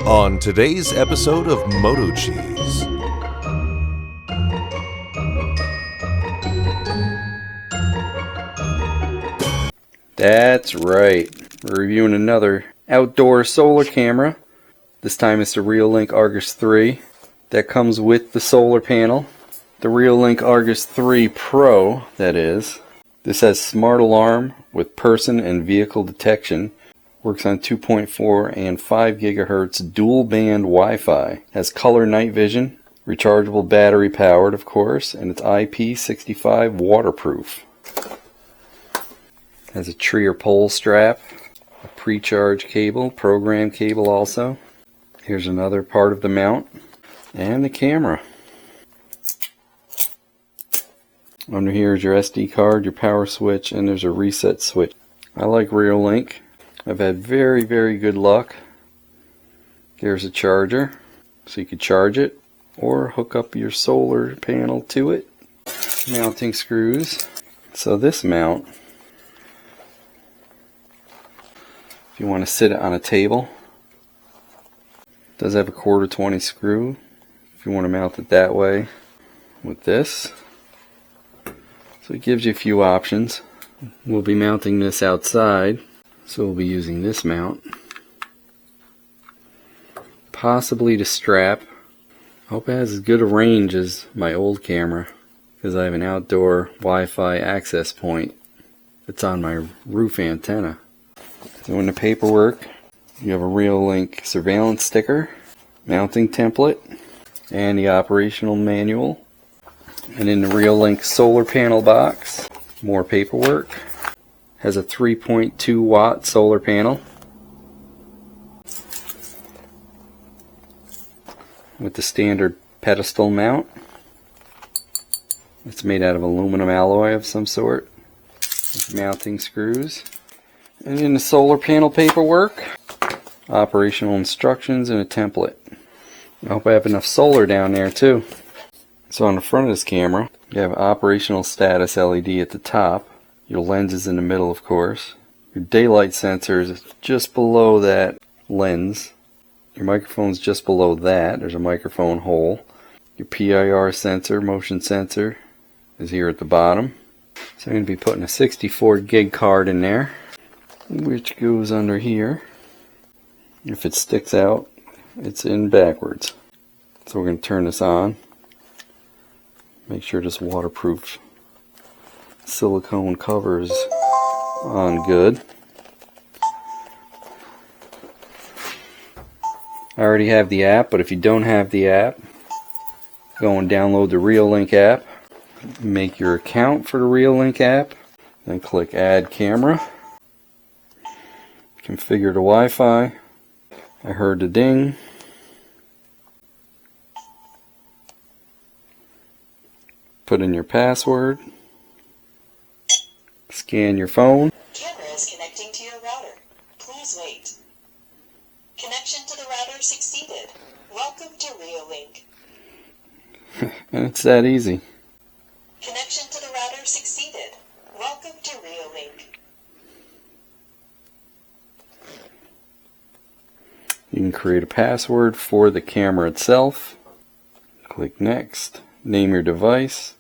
On today's episode of MotoCheez. That's right. We're reviewing another outdoor solar camera. This time it's the Reolink Argus 3 that comes with the solar panel. The Reolink Argus 3 Pro, that is. This has smart alarm with person and vehicle detection. Works on 2.4 and 5 GHz dual band Wi-Fi. Has color night vision, rechargeable battery powered of course, and it's IP65 waterproof. Has a tree or pole strap, a pre-charge cable, program cable also. Here's another part of the mount, and the camera. Under here is your SD card, your power switch, and there's a reset switch. I like Reolink. I've had very good luck. There's a charger, so you could charge it or hook up your solar panel to it. Mounting screws. So this mount, if you want to sit it on a table, does have a 1/4 screw if you want to mount it that way with this. So it gives you a few options. We'll be mounting this outside, so we'll be using this mount. Possibly to strap. I hope it has as good a range as my old camera, because I have an outdoor Wi-Fi access point that's on my roof antenna. So in the paperwork, you have a Reolink surveillance sticker, mounting template, and the operational manual. And in the Reolink solar panel box, more paperwork. Has a 3.2 watt solar panel with the standard pedestal mount. It's made out of aluminum alloy of some sort with mounting screws. And in the solar panel paperwork, operational instructions and a template. I hope I have enough solar down there too. So on the front of this camera, you have operational status LED at the top. Your lens is in the middle, of course. Your daylight sensor is just below that lens. Your microphone's just below that. There's a microphone hole. Your PIR sensor, motion sensor, is here at the bottom. So I'm going to be putting a 64 gig card in there, which goes under here. If it sticks out, it's in backwards. So we're going to turn this on. Make sure this waterproof silicone cover is on good. I already have the app, but if you don't have the app, go and download the Reolink app. Make your account for the Reolink app, then click Add Camera. Configure the Wi-Fi. I heard the ding. Put in your password. Scan your phone. Camera is connecting to your router. Please wait. Connection to the router succeeded. Welcome to Reolink. And it's that easy. Connection to the router succeeded. Welcome to Reolink. You can create a password for the camera itself. Click Next. Name your device.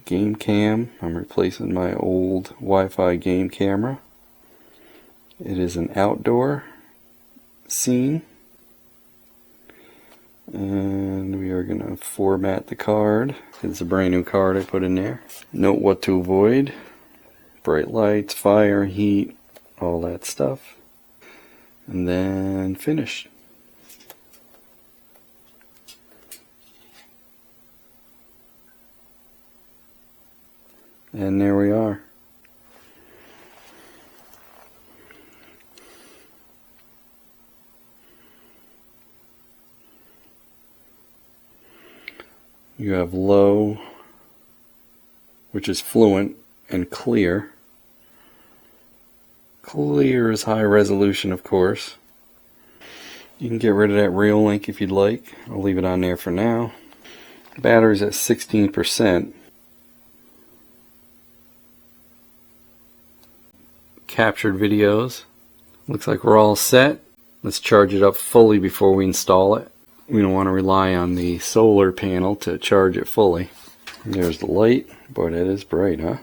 Game cam. I'm replacing my old Wi-Fi game camera. It is an outdoor scene. And we are going to format the card. It's a brand new card I put in there. Note what to avoid. Bright lights, fire, heat, all that stuff. And then finish. And there we are. You have low, which is fluent, and clear. Clear is high resolution, of course. You can get rid of that Reolink if you'd like. I'll leave it on there for now. Battery's at 16%. Captured videos. Looks like we're all set. Let's charge it up fully before we install it. We don't want to rely on the solar panel to charge it fully. There's the light. Boy, that is bright, huh?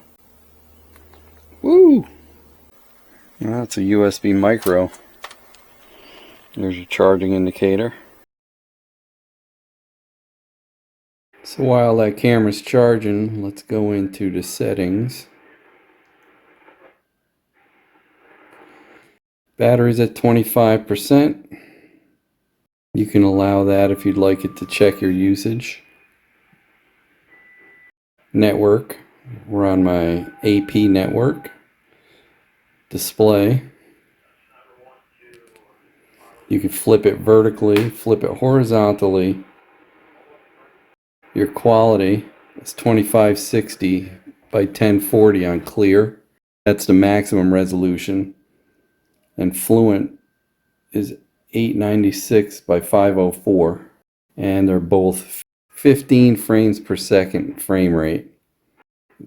Woo! Well, that's a USB micro. There's your charging indicator. So while that camera's charging, let's go into the settings. Battery's at 25%. You can allow that if you'd like it to check your usage. Network, we're on my AP network. Display, you can flip it vertically, flip it horizontally. Your quality is 2560 by 1040 on clear. That's the maximum resolution. And fluent is 896 by 504. And they're both 15 frames per second frame rate.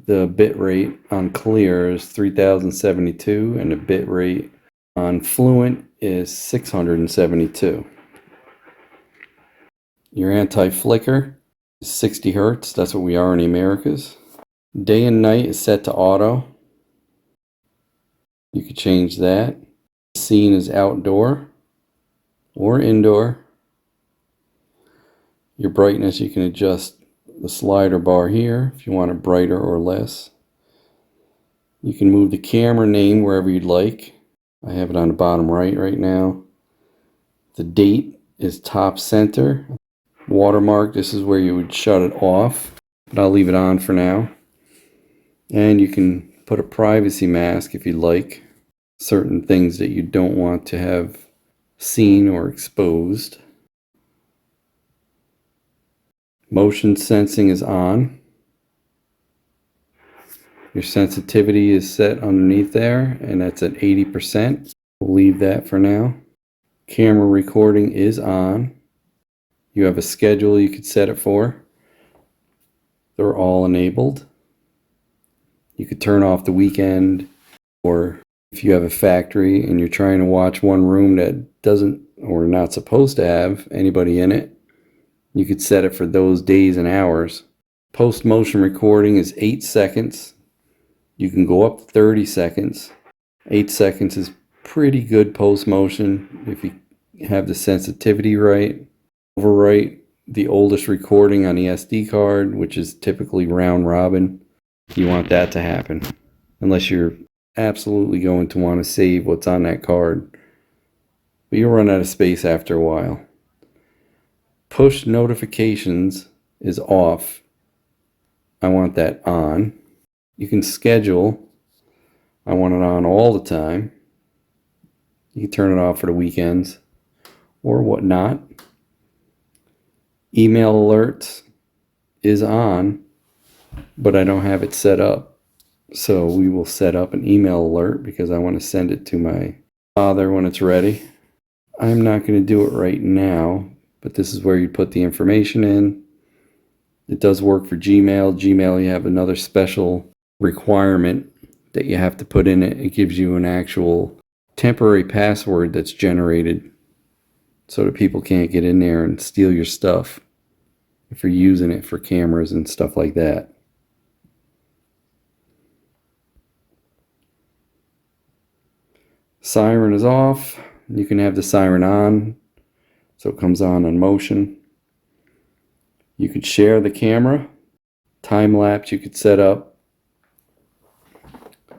The bit rate on clear is 3072 and the bit rate on fluent is 672. Your anti-flicker is 60 Hz. That's what we are in the Americas. Day and night is set to auto. You can change that. Scene is outdoor or indoor. Your brightness, you can adjust the slider bar here if you want it brighter or less. You can move the camera name wherever you'd like. I have it on the bottom right now. The date is top center. Watermark, this is where you would shut it off, but I'll leave it on for now. And you can put a privacy mask if you'd like. Certain things that you don't want to have seen or exposed. Motion sensing is on. Your sensitivity is set underneath there, and that's at 80%. We'll leave that for now. Camera recording is on. You have a schedule you could set it for. They're all enabled. You could turn off the weekend, or if you have a factory and you're trying to watch one room that doesn't or not supposed to have anybody in it, you could set it for those days and hours. Post motion recording is 8 seconds. You can go up to 30 seconds. 8 seconds is pretty good post motion if you have the sensitivity right. Overwrite the oldest recording on the SD card, which is typically round robin. You want that to happen, unless you're absolutely going to want to save what's on that card. But you'll run out of space after a while. Push notifications is off. I want that on. You can schedule. I want it on all the time. You can turn it off for the weekends or whatnot. Email alerts is on, but I don't have it set up. So we will set up an email alert because I want to send it to my father when it's ready. I'm not going to do it right now, but this is where you put the information in. It does work for Gmail. Gmail, you have another special requirement that you have to put in it. It gives you an actual temporary password that's generated so that people can't get in there and steal your stuff if you're using it for cameras and stuff like that. Siren is off. You can have the siren on, so it comes on motion. You could share the camera. Time lapse you could set up,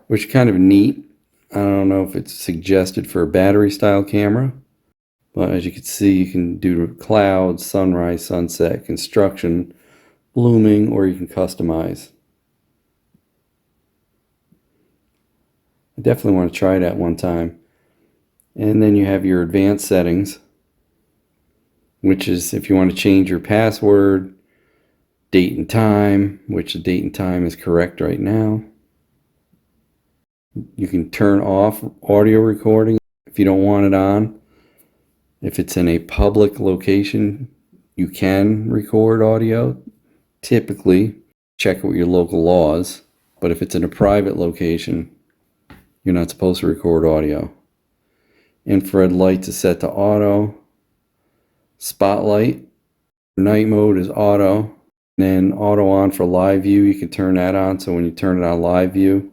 which is kind of neat. I don't know if it's suggested for a battery style camera, but as you can see, you can do clouds, sunrise, sunset, construction, blooming, or you can customize. I definitely want to try that one time. And then you have your advanced settings, which is if you want to change your password, date and time, which the date and time is correct right now. You can turn off audio recording if you don't want it on. If it's in a public location, you can record audio. Typically, check with your local laws. But if it's in a private location, you're not supposed to record audio. Infrared lights is set to auto. Spotlight, night mode is auto. And then auto on for live view, you can turn that on. So when you turn it on live view,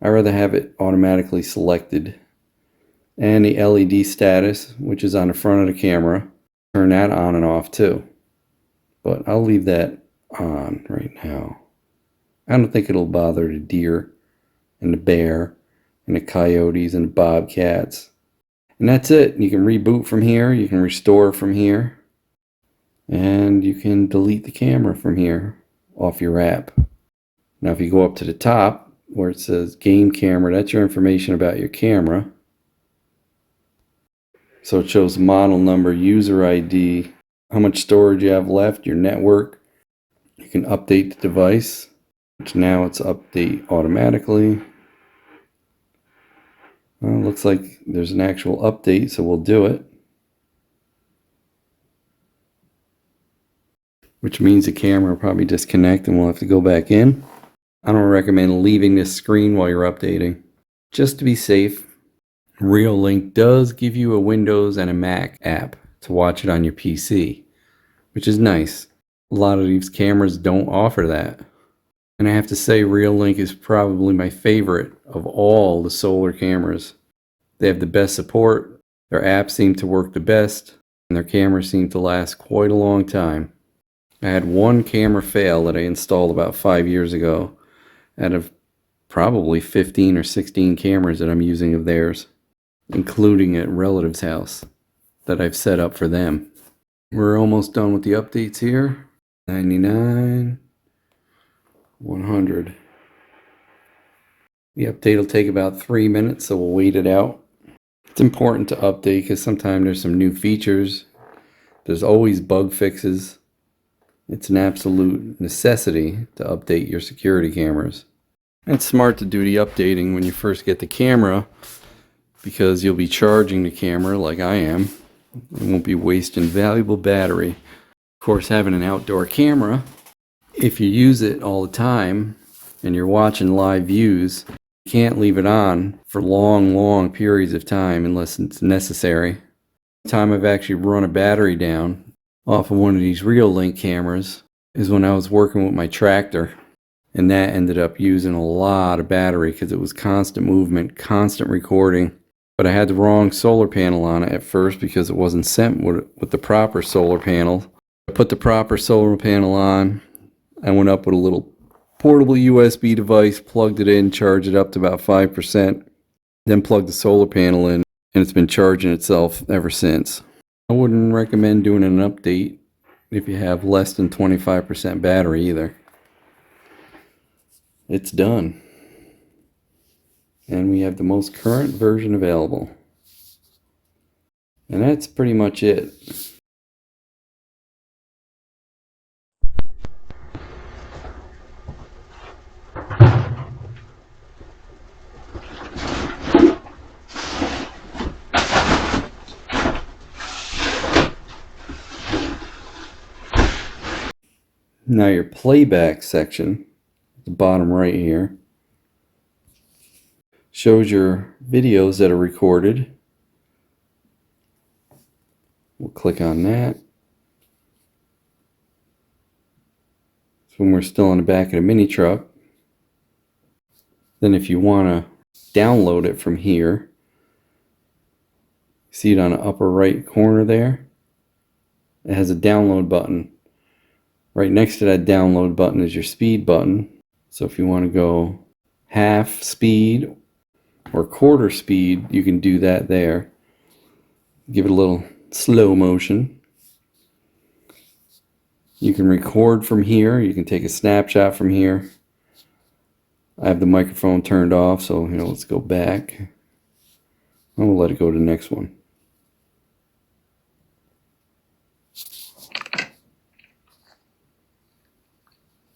I'd rather have it automatically selected. And the LED status, which is on the front of the camera, turn that on and off too. But I'll leave that on right now. I don't think it'll bother the deer and the bear and the coyotes and the bobcats. And that's it. You can reboot from here. You can restore from here. And you can delete the camera from here off your app. Now if you go up to the top where it says game camera, that's your information about your camera. So it shows model number, user ID, how much storage you have left, your network. You can update the device, which now it's update automatically. Well, it looks like there's an actual update, so we'll do it. Which means the camera will probably disconnect and we'll have to go back in. I don't recommend leaving this screen while you're updating. Just to be safe, Reolink does give you a Windows and a Mac app to watch it on your PC, which is nice. A lot of these cameras don't offer that. And I have to say Reolink is probably my favorite of all the solar cameras. They have the best support, their apps seem to work the best, and their cameras seem to last quite a long time. I had one camera fail that I installed about 5 years ago out of probably 15 or 16 cameras that I'm using of theirs, including at relative's house that I've set up for them. We're almost done with the updates here. 99, 100. The update will take about 3 minutes, so we'll wait it out. It's important to update because sometimes there's some new features. There's always bug fixes. It's an absolute necessity to update your security cameras. And it's smart to do the updating when you first get the camera because you'll be charging the camera like I am. You won't be wasting valuable battery. Of course, having an outdoor camera, if you use it all the time and you're watching live views, you can't leave it on for long periods of time unless it's necessary. The time I've actually run a battery down off of one of these Reolink cameras is when I was working with my tractor, and that ended up using a lot of battery because it was constant movement, constant recording. But I had the wrong solar panel on it at first because it wasn't sent with the proper solar panel. I put the proper solar panel on. I went up with a little portable USB device, plugged it in, charged it up to about 5%, then plugged the solar panel in, and it's been charging itself ever since. I wouldn't recommend doing an update if you have less than 25% battery either. It's done. And we have the most current version available. And that's pretty much it. Now your playback section, the bottom right here, shows your videos that are recorded. We'll click on that. So when we're still in the back of the mini truck. Then if you want to download it from here, see it on the upper right corner there? It has a download button. Right next to that download button is your speed button. So if you want to go half speed or quarter speed, you can do that there. Give it a little slow motion. You can record from here. You can take a snapshot from here. I have the microphone turned off, so let's go back. And we'll let it go to the next one.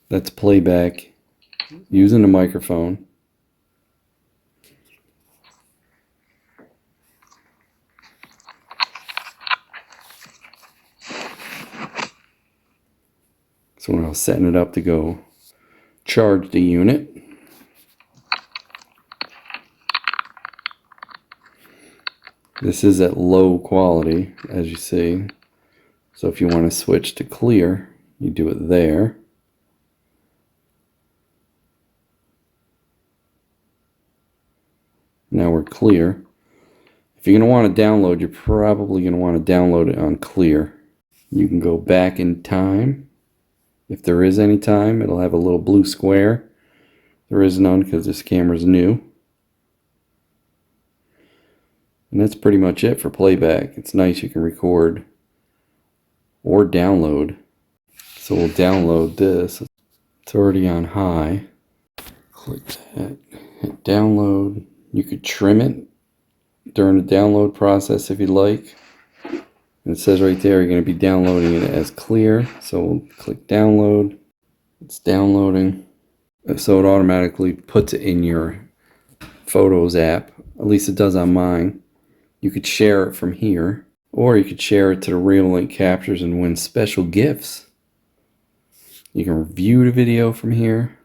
That's playback using the microphone. So when I was setting it up to go charge the unit, This is at low quality, as you see. So if you want to switch to clear, you do it there. Now we're clear. If you're going to want to download, you're probably going to want to download it on clear. You can go back in time. If there is any time, it'll have a little blue square. There is none because this camera's new. And that's pretty much it for playback. It's nice, you can record or download. So we'll download this. It's already on high. Click that, hit download. You could trim it during the download process if you'd like. And it says right there you're going to be downloading it as clear. So we'll click download. It's downloading. So it automatically puts it in your Photos app. At least it does on mine. You could share it from here, or you could share it to the Reolink captures and win special gifts. You can view the video from here.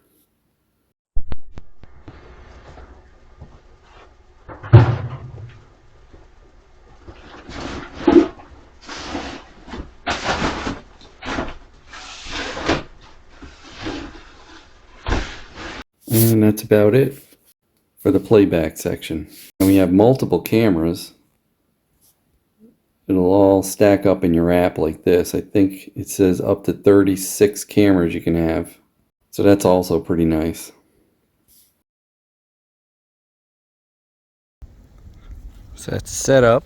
And that's about it for the playback section. And we have multiple cameras. It'll all stack up in your app like this. I think it says up to 36 cameras you can have. So that's also pretty nice. So that's set up.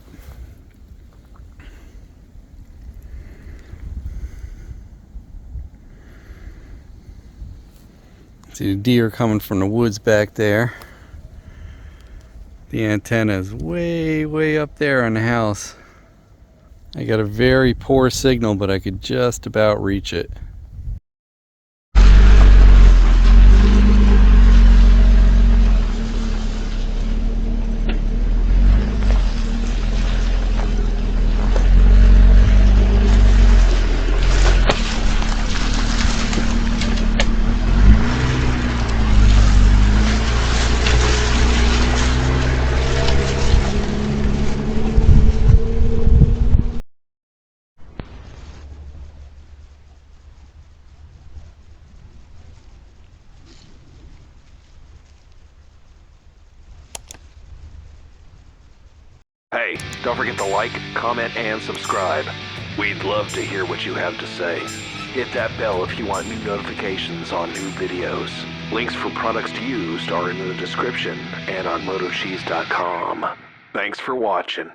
See the deer coming from the woods back there. The antenna is way up there on the house. I got a very poor signal, but I could just about reach it. Hey, don't forget to like, comment, and subscribe. We'd love to hear what you have to say. Hit that bell if you want new notifications on new videos. Links for products to use are in the description and on MotoCheez.com. Thanks for watching.